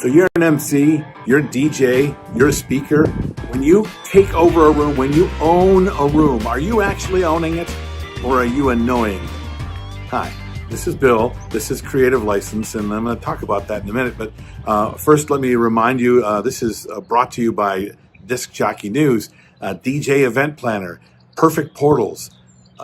So you're an MC, you're a DJ, you're a speaker. When you take over a room, when you own a room, are you actually owning it or are you annoying? Hi, this is Bill. This is Creative License, and I'm going to talk about that in a minute. But first, let me remind you, this is brought to you by Disc Jockey News, DJ Event Planner, Perfect Portals,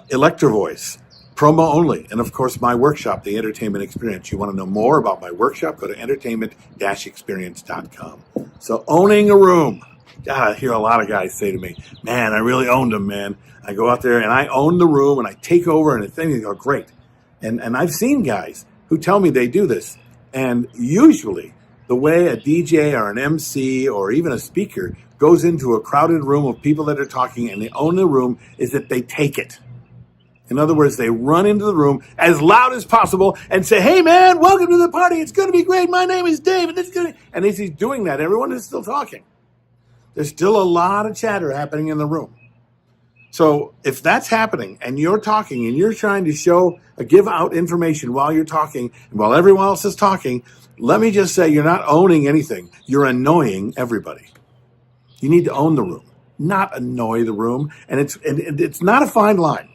Electrovoice, Promo Only, and of course my workshop, The Entertainment Experience. You want to know more about my workshop, go to entertainment-experience.com. So owning a room. God, I hear a lot of guys say to me, man, I really owned them, man. I go out there and I own the room and I take over and things go great. And I've seen guys who tell me they do this. And usually the way a DJ or an MC or even a speaker goes into a crowded room of people that are talking and they own the room is that they take it. In other words, they run into the room as loud as possible and say, hey, man, welcome to the party. It's going to be great. My name is Dave. And as he's doing that, everyone is still talking. There's still a lot of chatter happening in the room. So if that's happening and you're talking and you're trying to give out information while you're talking and while everyone else is talking, let me just say you're not owning anything. You're annoying everybody. You need to own the room, not annoy the room. And it's not a fine line.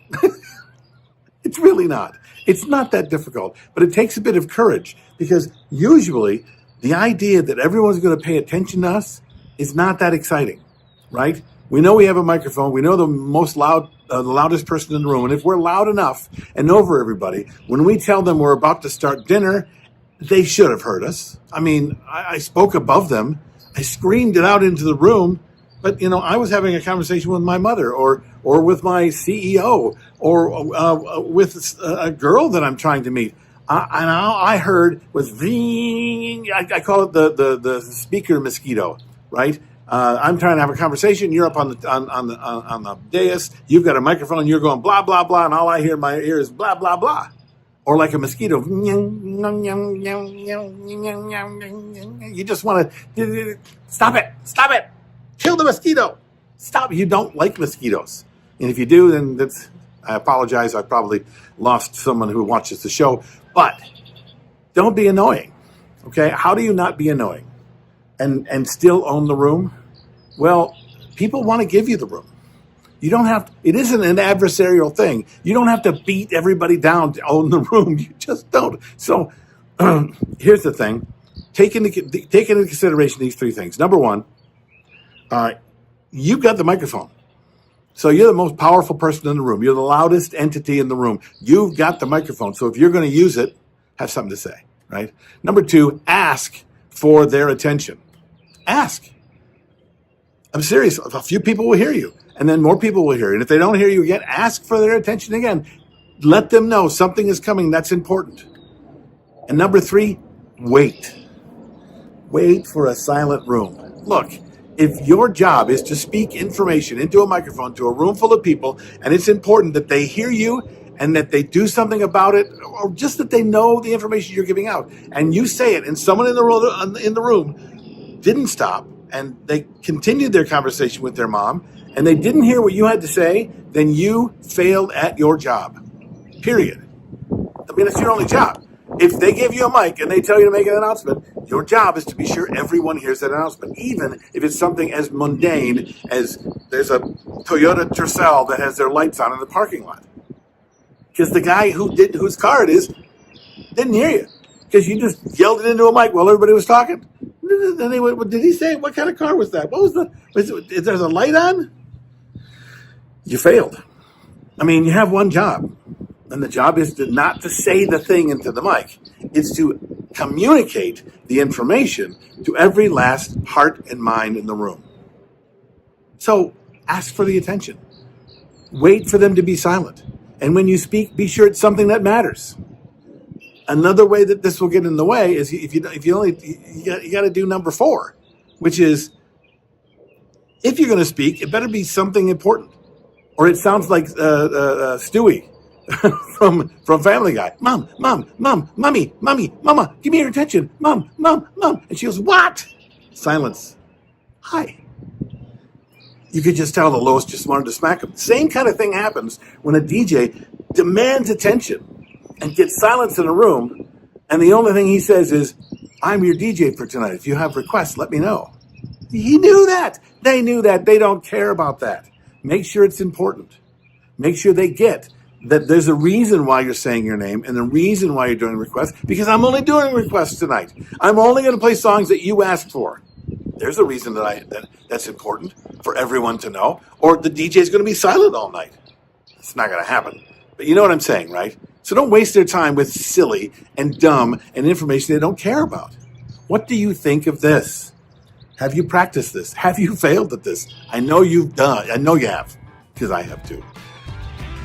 It's really not. It's not that difficult, but it takes a bit of courage because usually the idea that everyone's going to pay attention to us is not that exciting, right? We know we have a microphone. We know the loudest person in the room. And if we're loud enough and over everybody, when we tell them we're about to start dinner, they should have heard us. I mean, I spoke above them. I screamed it out into the room. But, I was having a conversation with my mother or with my CEO or with a girl that I'm trying to meet. And all I heard was, I call it the speaker mosquito, right? I'm trying to have a conversation. You're up on the dais. You've got a microphone and you're going blah, blah, blah. And all I hear in my ear is blah, blah, blah. Or like a mosquito. You just want to stop it. Kill the mosquito. Stop. You don't like mosquitoes. And if you do, then I apologize. I probably lost someone who watches the show. But don't be annoying. Okay? How do you not be annoying and still own the room? Well, people want to give you the room. You don't have to, it isn't an adversarial thing. You don't have to beat everybody down to own the room. You just don't. So here's the thing. Take into consideration these three things. Number one, you've got the microphone. So you're the most powerful person in the room. You're the loudest entity in the room. You've got the microphone. So if you're going to use it, have something to say, right? Number two, ask for their attention. Ask. I'm serious. A few people will hear you, and then more people will hear you. And if they don't hear you again, ask for their attention again. Let them know something is coming. That's important. And number three, wait. Wait for a silent room. Look, if your job is to speak information into a microphone to a room full of people, and it's important that they hear you and that they do something about it, or just that they know the information you're giving out, and you say it, and someone in the room didn't stop, and they continued their conversation with their mom, and they didn't hear what you had to say, then you failed at your job. Period. I mean, it's your only job. If they give you a mic and they tell you to make an announcement, your job is to be sure everyone hears that announcement, even if it's something as mundane as there's a Toyota Tercel that has their lights on in the parking lot. Because the guy whose car it is didn't hear you because you just yelled it into a mic while everybody was talking. Then they went, did he say, what kind of car was that? Is there a light on? You failed. I mean, you have one job, and the job is not to say the thing into the mic. It's to communicate the information to every last heart and mind in the room. So ask for the attention. Wait for them to be silent. And when you speak, be sure it's something that matters. Another way that this will get in the way is you got to do number 4, which is if you're going to speak, it better be something important, or it sounds like Stewie from Family Guy. Mom, mommy, mama, give me your attention. Mom. And she goes, what? Silence. Hi. You could just tell the Lois just wanted to smack him. Same kind of thing happens when a DJ demands attention and gets silence in a room, and the only thing he says is, I'm your DJ for tonight. If you have requests, let me know. He knew that. They knew that. They don't care about that. Make sure it's important. Make sure they get that there's a reason why you're saying your name and the reason why you're doing requests, because I'm only doing requests tonight. I'm only going to play songs that you asked for. There's a reason that's important for everyone to know, or the DJ is going to be silent all night. It's not going to happen. But you know what I'm saying, right? So don't waste their time with silly and dumb and information they don't care about. What do you think of this? Have you practiced this? Have you failed at this? I know you've done. I know you have, because I have too.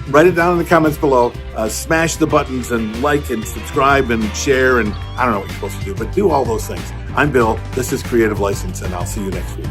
Write it down in the comments below. Smash the buttons and like and subscribe and share, and I don't know what you're supposed to do, but do all those things. I'm Bill. This is Creative License, and I'll see you next week.